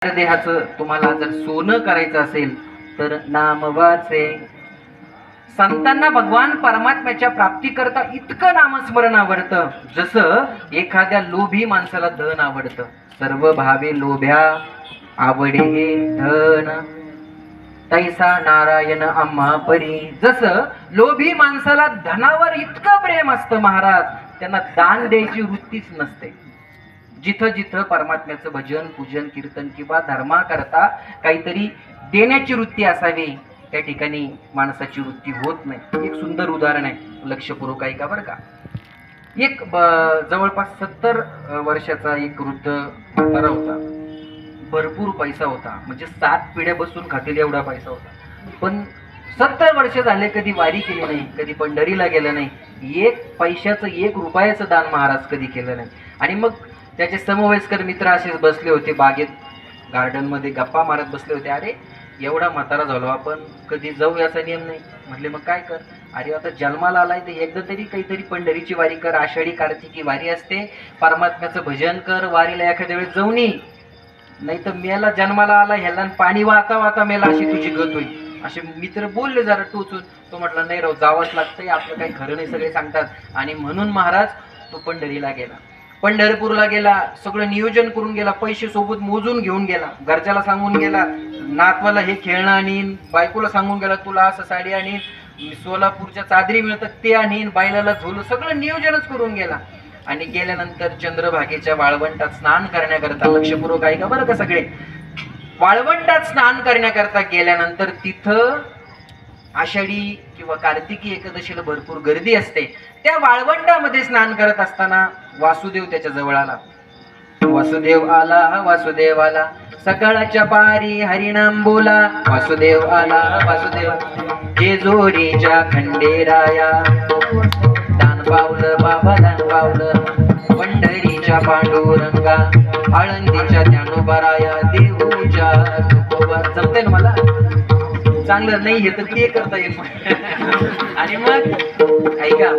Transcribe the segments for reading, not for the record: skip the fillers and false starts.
देहाचं तुम्हाला जर सोनं करायचं असेल तर नाम वाचे. संतांना भगवान परमात्म्याच्या प्राप्तीकरता इतकं नामस्मरण आवडतं जसं एखाद्या लोभी माणसाला धन आवडतं. सर्व भावे लोभ्या आवडे हे धन, तैसा नारायण आम्हा परी. जसं लोभी माणसाला धनावर इतकं प्रेम असतं महाराज, त्यांना दान द्यायची वृत्तीच नसते. जिथं जिथं परमात्म्याचं भजन पूजन कीर्तन किंवा धर्मा करता काहीतरी देण्याची वृत्ती असावी त्या ठिकाणी माणसाची वृत्ती होत नाही. एक सुंदर उदाहरण आहे, लक्षपूर्वक ऐका बरं का. एक जवळपास 70 वर्षाचा एक वृद्ध म्हातारा होता. भरपूर पैसा होता, म्हणजे 7 पिढ्या बसून खातील एवढा पैसा होता. पण 70 वर्ष झाले कधी वारी केली नाही, कधी पंढरीला गेलं नाही, एक पैशाचं 1 रुपयाचं दान महाराज कधी केलं नाही. आणि मग त्याचे समवयस्कर मित्र असेच बसले होते बागेत, गार्डन मध्ये गप्पा मारत बसले होते. अरे एवढा म्हातारा झालो आपण, कधी जाऊ याचा नियम नाही. म्हटले मग काय कर, अरे आता जन्माला आलाय तर एकदा तरी काहीतरी पंढरीची वारी कर, आषाढी कार्तिकी वारी असते, परमात्म्याचं भजन कर, वारीला एखाद्या वेळेस जाऊन ये. नाही तर मेला जन्माला आला ह्याला पाणी वाहता वाहता मेला अशी तुझी गत होईल. असे मित्र बोलले जरा टोचून. तो म्हटला नाही राव, जावंच लागतंय, आपलं काही खरं नाही सगळे सांगतात. आणि म्हणून महाराज तो पंढरीला गेला, पंढरपूरला गेला, सगळं नियोजन करून गेला, पैसे सोबत मोजून घेऊन गेला, घरच्याला सांगून गेला, नातवाला हे खेळणं आणीन, बायकोला सांगून गेला तुला असं साडी आणीन, सोलापूरच्या चादरी मिळतात ते आणीन, बायलाला झोल, सगळं नियोजनच करून गेला. आणि गेल्यानंतर चंद्रभागेच्या वाळवंटात स्नान करण्याकरता, लक्षपूर्वक ऐका बरं का सगळे, वाळवंटात स्नान करण्याकरता गेल्यानंतर तिथं आषाढी किंवा कार्तिकी एकादशीला भरपूर गर्दी असते. त्या वाळवंटामध्ये स्नान करत असताना वासुदेव त्याच्या जवळ आला. वासुदेव आला, वासुदेव आला, सकाळच्या पारी हरिनाम बोला. वासुदेव आला, वासुदेव जेजुरीच्या खंडेराया, दान पावलं बाबा दान पावलं, पंढरीच्या पांडुरंगा, आळंदीच्या ज्ञानोबाराया, देऊच्या तुकोबा. जमतंय ना मला, चांगलं नाही हे तर ते करता येईल. आणि मग ऐका,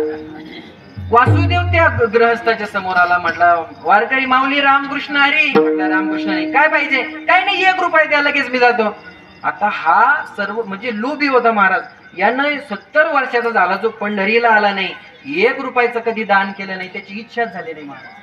वासुदेव त्या गृहस्थाच्या समोर आला, म्हटला वारकरी माऊली रामकृष्ण हरी. म्हटला रामकृष्ण हरी, काय पाहिजे? काय नाही, 1 रुपया द्या लगेच मी जातो. आता हा सर्व म्हणजे लोभी होता महाराज. यानं 70 वर्षाचा झाला, जो पंढरीला आला नाही, 1 रुपयाचं कधी दान केलं नाही, त्याची इच्छाच झाली नाही महाराज.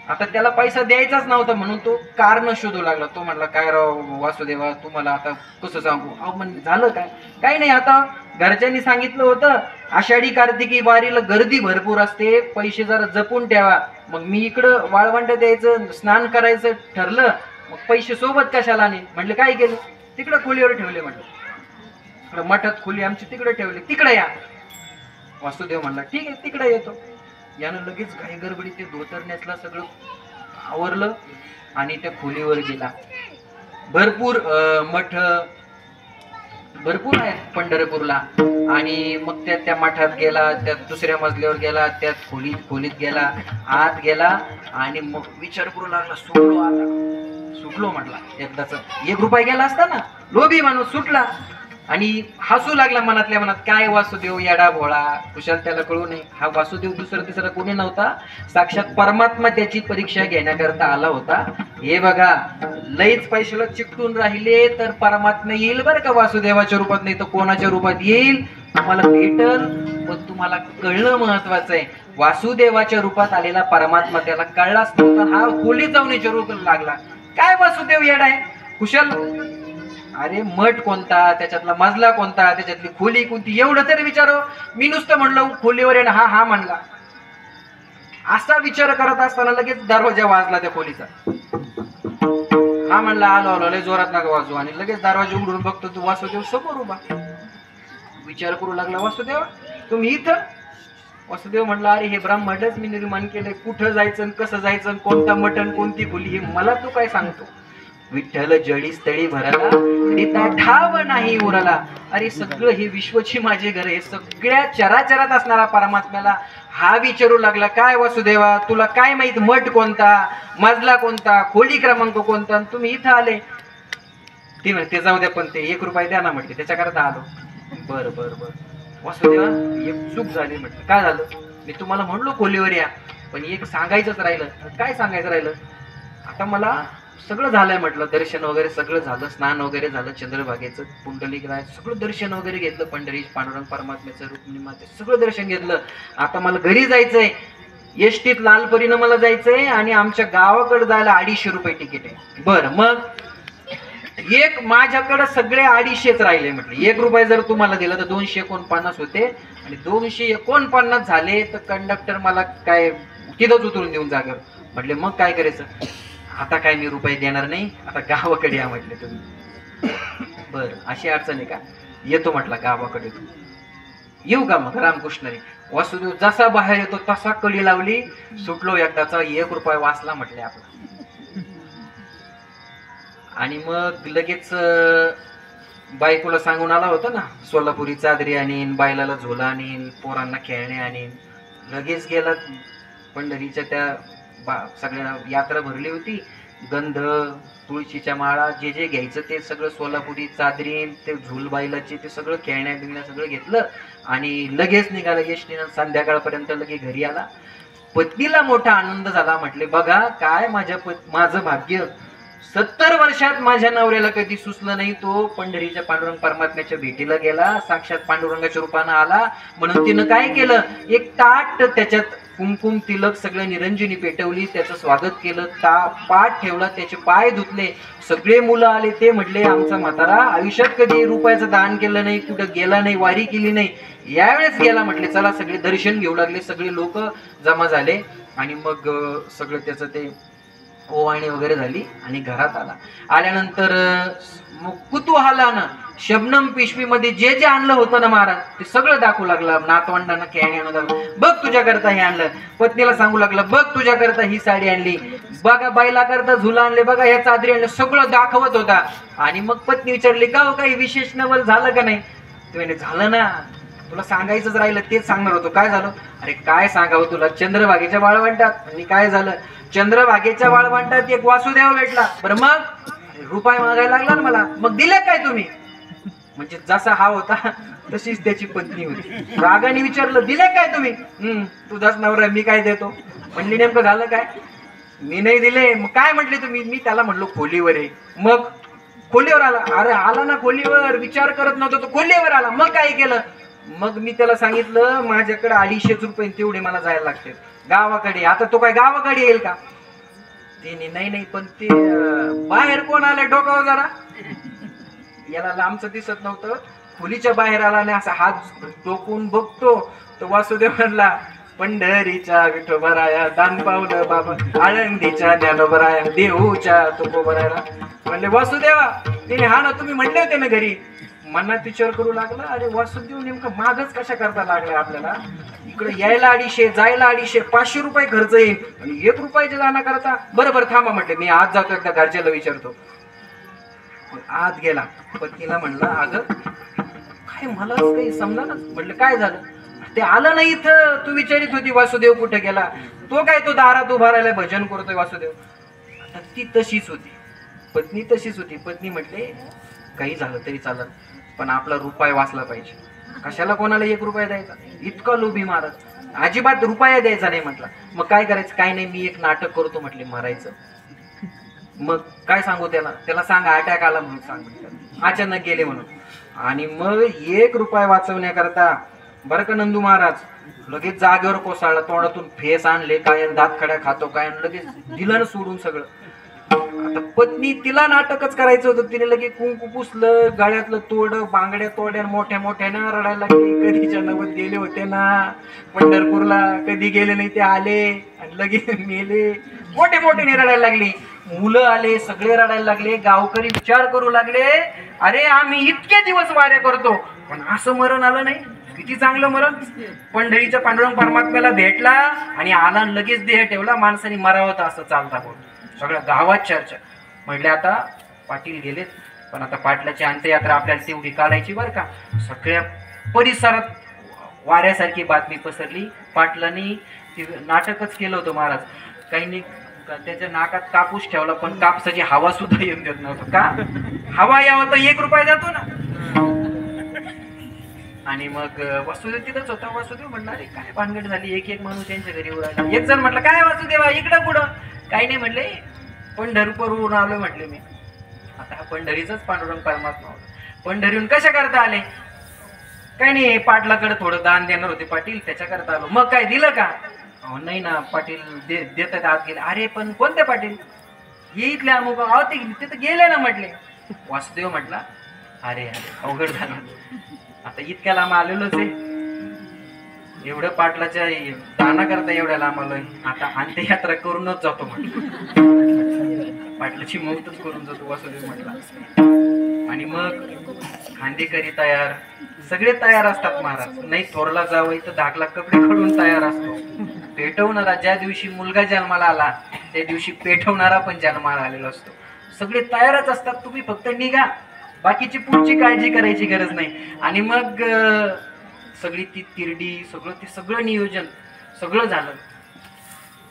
आता त्याला पैसा द्यायचाच नव्हता म्हणून तो कारण शोधू लागला. तो म्हटला काय राव वासुदेवा, तुम्हाला आता कसं सांगू? अहो म्हणजे झालं काय? काही नाही, आता घरच्यांनी सांगितलं होतं आषाढी कार्तिकी वारीला गर्दी भरपूर असते, पैसे जरा जपून ठेवा. मग मी इकडं वाळवंट द्यायचं, स्नान करायचं ठरलं, मग पैसे सोबत कशाला नाही. म्हटलं काय केलं? तिकडं खोलीवर ठेवले. म्हटलं मठात खोली आमची तिकडे ठेवली, तिकडे या. वासुदेव म्हणला ठीक आहे तिकडे येतो. यानं लगेच काही गडबडी ते धोतर नेसला, सगळं आवरलं आणि त्या खोलीवर गेला. भरपूर मठ भरपूर आहेत पंढरपूरला. आणि मग त्या मठात गेला, त्या दुसऱ्या मजल्यावर गेला, त्या खोलीत गेला, आत गेला आणि मग विचार करू लागला, सुटलो आता, सुटलो म्हटला एकदाच. 1 रुपया गेला असता ना, लोभी माणूस सुटला. आणि हसू लागला मनातल्या मनात, काय वासुदेव येडा भोळा, कुशाल त्याला कळू नये. हा वासुदेव दुसरा तिसरा कोणी नव्हता, साक्षात परमात्मा त्याची परीक्षा घेण्याकरता आला होता. हे बघा, लईच पैशाला चिकटून राहिले तर परमात्मा येईल बरं का वासुदेवाच्या रूपात, नाही तर कोणाच्या रूपात येईल तुम्हाला भेटल. पण तुम्हाला कळणं महत्वाचं आहे, वासुदेवाच्या रूपात आलेला परमात्मा त्याला कळलाच नव्हता. हा खोलीत जाऊन विचारू लागला, काय वासुदेव येडा आहे, कुशल? अरे मठ कोणता, त्याच्यातला मजला कोणता, त्याच्यातली खोली कोणती, एवढं तरी विचारो. मी नुसतं म्हणलं खोलीवर आहे, हा म्हणला. असा विचार करत असताना लगेच दरवाजा वाजला त्या खोलीचा. हा म्हणला आलो आलो, लय जोरात नका वाजू. आणि लगेच दरवाजा उघडून बघतो तू वासुदेव समोर उभा. विचार करू लागला, वासुदेव तुम्ही इथं? वासुदेव म्हणला अरे हे ब्रह्मांडच मी निर्माण केलंय, कुठं जायचं, कसं जायचं, कोणता मटण, कोणती खोली, हे मला तू काय सांगतो? विठ्ठल जडी स्थळी भरला, रिता ठाव नाही उरला. अरे सगळं हे विश्वची माझे घर आहे, सगळ्या चराचरात असणारा परमात्म्याला हा विचारू लागला, काय वासुदेवा तुला काय माहित, मठ कोणता, मजला कोणता, खोली क्रमांक कोणता, तुम्ही इथं आले? ते म्हणते जाऊ द्या, पण ते 1 रुपया द्या ना म्हटले, त्याच्याकरता आलो. बरं बरं बरं वासुदेवा एक चूक झाली. म्हटलं काय झालं? मी तुम्हाला म्हणलो खोलीवर या, पण एक सांगायचंच राहिलं. काय सांगायचं राहिलं? आता मला सगळं झालंय म्हटलं, दर्शन वगैरे सगळं झालं, स्नान वगैरे झालं, चंद्रभागेचं, पुंडलिक राय सगळं दर्शन वगैरे घेतलं, पंढरी पांडुरंग परमात्म्याचं, रुक्मिणी माते सगळं दर्शन घेतलं. आता मला घरी जायचंय, एसटीत लालपरीनं मला जायचंय आणि आमच्या गावाकडे जायला 250 रुपये तिकीट आहे. बरं, मग एक माझ्याकडे सगळे 250च राहिले. म्हटलं 1 रुपये जर तुम्हाला दिला तर 249 होते आणि 249 झाले तर कंडक्टर मला काय तिथंच उतरून देऊन जागेवर. म्हटले मग काय करायचं, आता काय मी रुपये देणार नाही, आता गावाकडे या म्हटले तुम्ही. बर, अशी अडचण आहे का, येतो म्हटलं गावाकडे. येऊ का मग. रामकृष्ण रे. वासुदेव जसा बाहेर येतो तसा कडी लावली, सुटलो एकदाचा, 1 रुपया वाचला म्हटले आपला. आणि मग लगेच बायकोला सांगून आला होता ना, सोलापुरी चादरी आणीन, बायलाला झोला आणीन, पोरांना खेळणे आणीन. लगेच गेला पंढरीच्या त्या सगळ्या यात्रा भरली होती, गंध, तुळशीच्या माळा, जे जे घ्यायचं ते सगळं, सोलापुरी चादरीन, ते झुल बायलाचे ते सगळं, खेळण्या बिळण्या सगळं घेतलं आणि लगेच निघाला एसटीनं. संध्याकाळपर्यंत लगे घरी आला. पत्नीला मोठा आनंद झाला. म्हटले बघा काय माझं भाग्य, 70 वर्षात माझ्या नवऱ्याला कधी सुचलं नाही, तो पंढरीच्या पांडुरंग परमात्म्याच्या भेटीला गेला, साक्षात पांडुरंगाच्या रूपानं आला. म्हणून तिनं काय केलं, एक ताट त्याच्यात कुंकुम तिलक सगळं निरंजनी पेटवली, त्याचं स्वागत केलं, पाठ ठेवला, त्याचे पाय धुतले. सगळे मुलं आले, ते म्हटले आमचा म्हातारा आयुष्यात कधी रुपयाचं दान केलं नाही, कुठं गेला नाही, वारी केली नाही, यावेळेस गेला. म्हटले चला, सगळे दर्शन घेऊ लागले, सगळे लोक जमा झाले आणि मग सगळं त्याचं ते ओवाळणी वगैरे झाली आणि घरात आला. आल्यानंतर मग कुतूहलानं शबनम पिशवीमध्ये जे जे आणलं होतं ना महाराज, ते सगळं दाखवू लागला. नातवंडांना खेळणी आणू लागला, बघ तुझ्याकरता हे आणलं. पत्नीला सांगू लागलं, बघ तुझ्याकरता ही साडी आणली, बघा बाईला करता झुला आणले, बघा ह्या चादरी आणल्या, सगळं दाखवत होता. आणि मग पत्नी विचारली, का हो काही विशेष नवल झालं का नाही. ते म्हणे झालं ना, तुला सांगायचंच राहिलं, तेच सांगणार होतो. काय झालं. अरे काय सांगावं तुला, चंद्रभागेच्या वाळवंटात. आणि काय झालं, चंद्रभागेच्या वाळवंटात एक वासुदेव भेटला. बरं मग रुपये मागायला लागला ना मला, मग दिले काय तुम्ही. म्हणजे जसा हा होता तशीच त्याची पत्नी होती. रागाने विचारलं, दिले काय तुम्ही. तुझाच नवरा, मी काय देतो. म्हणली नेमकं झालं काय. मी नाही दिले. मग काय म्हटले तुम्ही. मी त्याला म्हटलो खोलीवर आहे. मग खोलीवर आला. अरे आला ना खोलीवर, विचार करत नव्हतो तो खोलीवर आला. मग काय केलं. मग मी त्याला सांगितलं माझ्याकडे 250 रुपये तेवढे मला जायला लागते गावाकडे. आता तो काय गावाकडे येईल का. ते नाही पण ते बाहेर कोण आलं डोकावर जरा. याला लांबचं दिसत नव्हतं, खोलीच्या बाहेर आला आणि असा हात डोकून बघतो. तो वासुदेव म्हणला, पंढरीच्या विठोबराया दान पावलं बाबा, आळंदीच्या ज्ञानोबराया देऊच्या तुकोबरायला. म्हणले वासुदेवा, तिने हा ना तुम्ही म्हणले होते ना घरी. मनात विचार करू लागला, अरे वासुदेव नेमकं मागच कशा करता लागला आपल्याला. इकडे यायला 250, जायला 250, 500 रुपये खर्च येईल आणि 1 रुपयाच्या दाना करता. बरोबर थांबा म्हटले, मी आज जातो एकदा घरच्याला विचारतो. आत गेला. पत्नीला म्हणला, अगं काय मला काही समजा ना. म्हटलं काय झालं. ते आलं नाही इथं, तू विचारित होती वासुदेव कुठे गेला. तो काय तो दारात उभा राहिला भजन करतोय वासुदेव. आता ती तशीच होती, पत्नी तशीच होती. पत्नी म्हटले काही झालं तरी चालत, पण आपला रुपया वाचला पाहिजे. कशाला कोणाला 1 रुपया द्यायचा. इतका लोभी महाराज, अजिबात रुपया द्यायचा नाही. म्हटलं मग काय करायचं. काय नाही, मी एक नाटक करतो म्हटले मरायचं. मग काय सांगू त्याला सांग अटॅक आला म्हणून सांग, अचानक गेले म्हणून. आणि मग 1 रुपया वाचवण्याकरता बरं का नंदू महाराज लगेच जागेवर कोसळला. तोंडातून फेस आणले काय, दात खड्या खातो काय, लगेच दिलं सोडून सगळं. आता पत्नी तिला नाटकच करायचं होतं. तिने लगे कुंकू पुसलं, गाळ्यातलं तोडं, बांगड्या तोड्या मोठ्या मोठ्यानं रडायला लागली. कधीच्या नवत गेले होते ना पंढरपूरला, कधी गेले नाही ते आले आणि लगे मेले. मोठे मोठे रडायला लागली. मुलं आले, सगळे रडायला लागले. गावकरी विचार करू लागले, अरे आम्ही इतके दिवस वाऱ्या करतो पण असं मरण आलं नाही. किती चांगलं मरण. पंढरीच्या पांडुरंग परमात्म्याला भेटला आणि आला, लगेच देह ठेवला. माणसाने मरावं असं चालता बोल. सगळ्या गावात चर्चा. म्हटले आता पाटील गेलेत, पण आता पाटलाची अंत्ययात्रा आपल्याला तेवढी काढायची बरं का. सगळ्या परिसरात वाऱ्यासारखी बातमी पसरली. पाटलांनी नाटकच केलं होतं महाराज. काही नाही, त्याच्या नाकात कापूस ठेवला पण कापसाची हवा सुद्धा येऊन देत नव्हतं. का हवा यावं तर 1 रुपया जातो ना. आणि मग वासुदेव तिथंच होता. वासुदेव म्हणला, अरे काय भानगड झाली. एक माणूस त्यांच्या घरी उरायला. एक जण म्हटलं, काय वासुदेवा इकडं कुठं. काही नाही म्हटले, पंढरपूरहून आलो म्हटले मी. आता पंढरीचाच पांडुरंग परमात्मा होता. पंढरीहून कशा करता आले? काही नाही, पाटलाकडे थोडं दान देणार होते पाटील, त्याच्या करता आलो. मग काय दिलं का? नाही ना पाटील, देतात आत गेले. अरे पण कोणते पाटील? ये इथले अमुक. अहो ते तिथे गेले ना म्हटले. वासुदेव म्हटला अरे अरे अवघड झालं, आता इतक्या लांब आलेलोच आहे, एवढं पाटलाच्या दाना करता एवढ्या लांब आलोय, आता अंत्ययात्रा करूनच जातो म्हटलं. पाटलाची मौतच करून जातो वासुदेव म्हटला. आणि मग खांदेकरी तयार, सगळे तयार असतात महाराज. नाही थोरला जावई तर धाकला कपडे खडून तयार असतो. पेटवणारा ज्या दिवशी मुलगा जन्माला आला त्या दिवशी पेटवणारा पण जन्माला आलेला असतो. सगळे तयारच असतात, तुम्ही फक्त निघा, बाकीची पुढची काळजी करायची गरज नाही. आणि मग सगळी ती तिरडी, सगळं नियोजन सगळं झालं.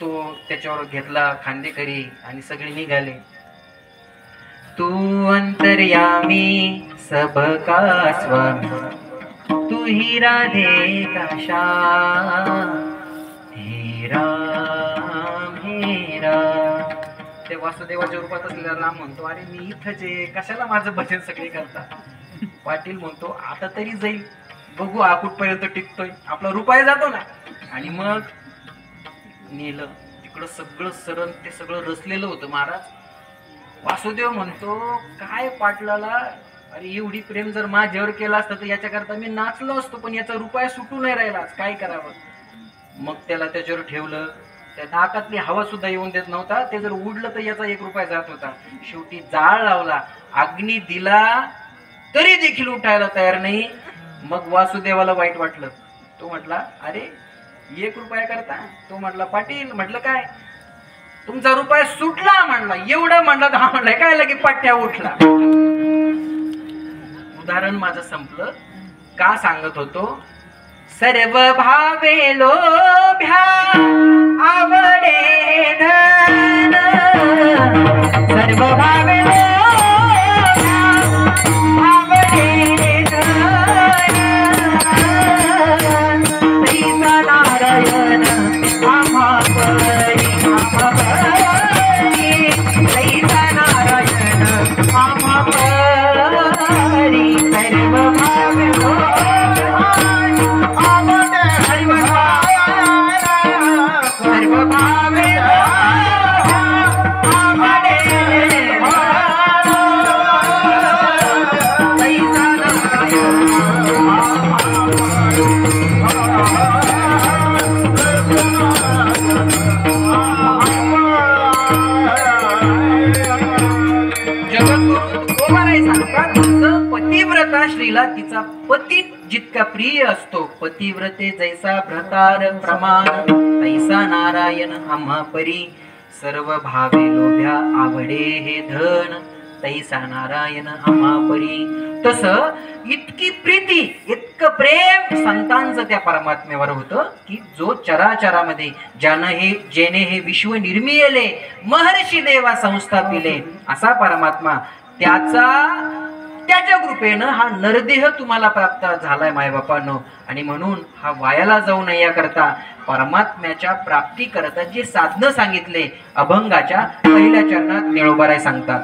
तो त्याच्यावर घेतला खांदेकरी आणि सगळे निघाले. तू अंतर्यामी सबका स्वामी, तू ही राधे का श्याम, हे राम हे राम. ते वासुदेवाच्या रूपात असलेला राम म्हणतो अरे मी इथंच आहे, कशाला माझं भजन सगळे करतात. पाटील म्हणतो आता तरी जाईल, बघू हा कुठपर्यंत टिकतोय, आपला रुपया जातो ना. आणि मग नेलं तिकडं सगळं सरण, ते सगळं रचलेलं होतं महाराज. वासुदेव म्हणतो काय पाटलाला, अरे एवढी प्रेम जर माझ्यावर केला असतं तर याच्याकरता मी नाचलो असतो, पण याचा रुपया सुटू नाही राहिला, काय करावं. मग त्याला त्याच्यावर ठेवलं, त्या नाकातली हवा सुद्धा येऊन देत नव्हता, ते जर उडलं तर याचा 1 रुपया जात होता. शेवटी जाळ लावला, अग्नी दिला, तरी देखील उठायला तयार नाही. मग वासुदेवाला वाईट वाटलं. तो म्हटला अरे 1 रुपया करता? तो म्हटला पाटील, म्हटलं काय तुमचा रुपया सुटला म्हणला. एवढं म्हणलं तर हा म्हणलाय काय लगे पट्ट्या उठला. उदाहरण माझं संपलं. का सांगत होतो? सर्व भावे लोभ्या आवडे धन, सर्व भावे लोभ्या आवडे धन, श्री नारायण आम्हा परी, आम्हा परी, श्री नारायण आम्हा परी. सर्व भावे पतिव्रता स्त्रीला तिचा पती जितका प्रिय असतो, पतिव्रते जैसा भ्रतार प्रमाण, तैसा नारायण आम्हा परी. सर्व भावे लोभ्या आवडे हे धन, तैसा नारायण आम्हा परी. तसं इतकी प्रीती, इतकं प्रेम संतांचं त्या परमात्म्यावर होतं की जो चराचरामध्ये जेने हे विश्व निर्मिले, महर्षी देवा संस्थापिले, असा परमात्मा त्याच्या कृपेनं हा नरदेह तुम्हाला प्राप्त झालाय मायबापांनो. आणि म्हणून हा वायाला जाऊ नये याकरता परमात्म्याच्या प्राप्ती करता जे साधनं सांगितले अभंगाच्या पहिल्या चरणात निळोबाराय सांगतात.